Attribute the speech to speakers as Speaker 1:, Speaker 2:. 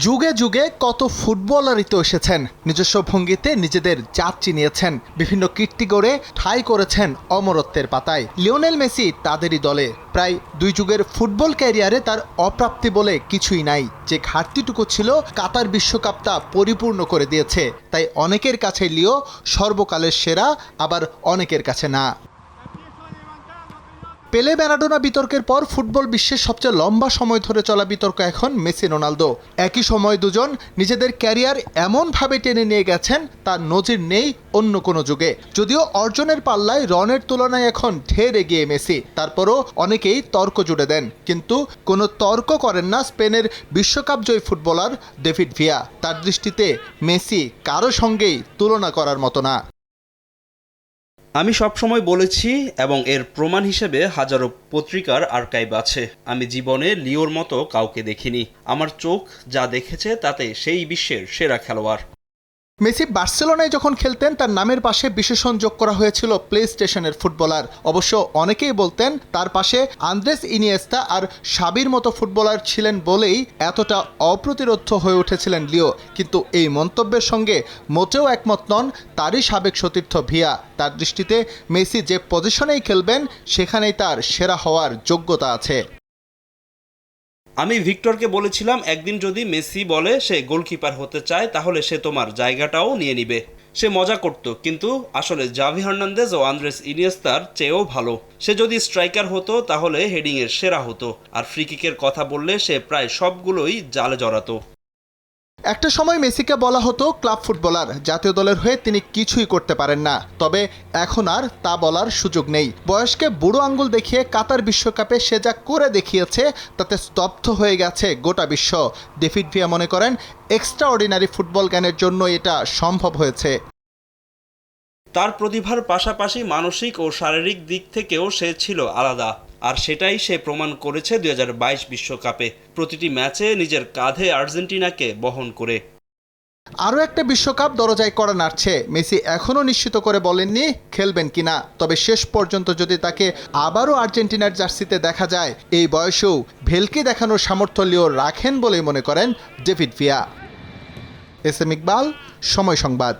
Speaker 1: যুগে যুগে কত ফুটবলারই তো এসেছেন, নিজস্ব ভঙ্গিতে নিজেদের জাত চিনিয়েছেন, বিভিন্ন কীর্তি গড়ে ঠাঁই করেছেন অমরত্বের পাতায়। লিওনেল মেসি তাদেরই দলে। প্রায় 2 যুগের ফুটবল ক্যারিয়ারে তার অপ্রাপ্তি বলে কিছুই নাই। যে ঘাটতিটুকু ছিল কাতার বিশ্বকাপ তা পরিপূর্ণ করে দিয়েছে। তাই অনেকের কাছে লিও সর্বকালের সেরা, আবার অনেকের কাছে না। পেলে ম্যারাডোনা বিতর্কের পর ফুটবল বিশ্বের সবচেয়ে লম্বা সময় ধরে চলা বিতর্ক এখন মেসি রোনালদো। একই সময় দুজন নিজেদের ক্যারিয়ার এমনভাবে টেনে নিয়ে গেছেন তার নজির নেই অন্য কোনো যুগে। যদিও অর্জনের পাল্লায় রনের তুলনায় এখন ঢের এগিয়ে মেসি, তারপরও অনেকেই তর্ক জুড়ে দেন। কিন্তু কোনো তর্ক করেন না স্পেনের বিশ্বকাপ জয়ী ফুটবলার ডেভিড ভিয়া। তার দৃষ্টিতে মেসি কারো সঙ্গেই তুলনা করার মতো না।
Speaker 2: আমি সবসময় বলেছি এবং এর প্রমাণ হিসেবে হাজারো পত্রিকার আর্কাইভ আছে, আমি জীবনে লিওর মতো কাউকে দেখিনি। আমার চোখ যা দেখেছে তাতে সেই বিশ্বের সেরা খেলোয়াড়।
Speaker 1: মেসি বার্সেলোনায় যখন খেলতেন তার নামের পাশে বিশেষণ যোগ করা হয়েছিল প্লে স্টেশনের ফুটবলার। অবশ্য অনেকেই বলতেন তার পাশে আন্দ্রেস ইনিয়েস্তা আর সাবির মতো ফুটবলার ছিলেন বলেই এতটা অপ্রতিরোধ্য হয়ে উঠেছিলেন লিও। কিন্তু এই মন্তব্যের সঙ্গে মোটেও একমত নন তারই সাবেক সতীর্থ ভিয়া। তার দৃষ্টিতে মেসি যে পজিশনেই খেলবেন সেখানেই তার সেরা হওয়ার যোগ্যতা আছে।
Speaker 2: আমি ভিক্টরকে বলেছিলাম একদিন যদি মেসি বলে সে গোলকিপার হতে চায় তাহলে সে তোমার জায়গাটাও নিয়ে নিবে। সে মজা করত, কিন্তু আসলে জাভি হার্নান্দেজ ও আন্দ্রেস ইনিয়েস্তার চেয়েও ভালো। সে যদি স্ট্রাইকার হতো তাহলে হেডিংয়ের সেরা হতো, আর ফ্রিকিকের কথা বললে সে প্রায় সবগুলোই জালে জড়াতো।
Speaker 1: একটা সময় মেসিকে বলা হতো ক্লাব ফুটবলার, জাতীয় দলের হয়ে তিনি কিছুই করতে পারেন না। তবে এখন আর তা বলার সুযোগ নেই। বয়সকে বুড়ো আঙ্গুল দেখিয়ে কাতার বিশ্বকাপে সে যা করে দেখিয়েছে তাতে স্তব্ধ হয়ে গেছে গোটা বিশ্ব। ডেভিড ভিয়া মনে করেন এক্সট্রা অর্ডিনারি ফুটবল জ্ঞানের জন্য এটা সম্ভব হয়েছে।
Speaker 2: তার প্রতিভার পাশাপাশি মানসিক ও শারীরিক দিক থেকেও সে ছিল আলাদা, আর সেটাই সে প্রমাণ করেছে 2022 বিশ্বকাপে, প্রতিটি ম্যাচে নিজের কাঁধে আর্জেন্টিনাকে বহন করে।
Speaker 1: আরও একটা বিশ্বকাপ দরজায় কড়া নাড়ছে। মেসি এখনও নিশ্চিত করে বলেননি খেলবেন কিনা, তবে শেষ পর্যন্ত যদি তাকে আবারও আর্জেন্টিনার জার্সিতে দেখা যায় এই বয়সেও ভেলকি দেখানোর সামর্থ্য লিও রাখেন বলেই মনে করেন David Villa. S M Iqbal, Somoy সংবাদ।